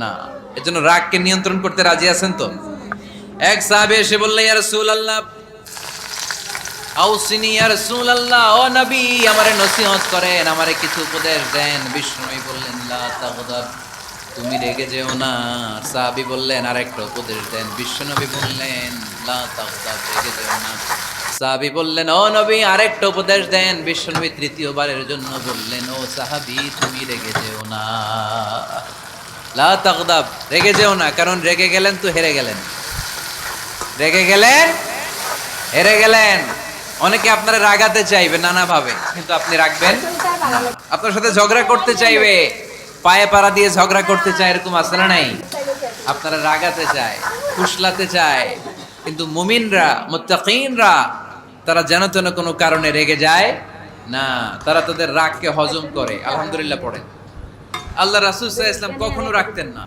না। এজন্য রাগকে নিয়ন্ত্রণ করতে রাজি আছেন তো? এক সাহাবী এসে বললেন, ইয়া রাসূলুল্লাহ, আউসিনি ইয়া রাসূলুল্লাহ, ও নবী আমারে নসিহত করেন, আমারে কিছু উপদেশ দেন। বিষ্ণু বললেন, লা তাগদাব, তুমি রেগে যেও না। সাহাবী বললেন, আরেকটা উপদেশ দেন। বিশ্বনবী বললেন, লা তাগদাব, রেগে যেও না। সাহাবী বললেন, ও নবী আরেকটা উপদেশ দেন। বিশ্বনবী তৃতীয়বারের জন্য বললেন, ও সাহাবী তুমি রেগে যেও না, লা তাগদাব, রেগে যেও না। কারণ রেগে গেলেন তো হেরে গেলেন, রেগে গেলেন হেরে গেলেন। অনেকে আপনারা রাগাতে চাইবে নানা ভাবে, কিন্তু আপনি রাখবেন না। আপনার সাথে ঝগড়া করতে চাইবে, পায়ে পাড়া দিয়ে ঝগড়া করতে চায়, এরকম আছে না নাই? আপনারা রাগাতে চায়, ফুসলাতে চায়, কিন্তু মুমিনরা, মুত্তাকিনরা, তারা যেন তেন কোনো কারণে রেগে যায় না। তারা তাদের রাগকে হজম করে। আলহামদুলিল্লাহ পড়েন। আল্লাহ রাসূল সাল্লাল্লাহু আলাইহি ওয়াসাল্লাম কখনো রাখতেন না।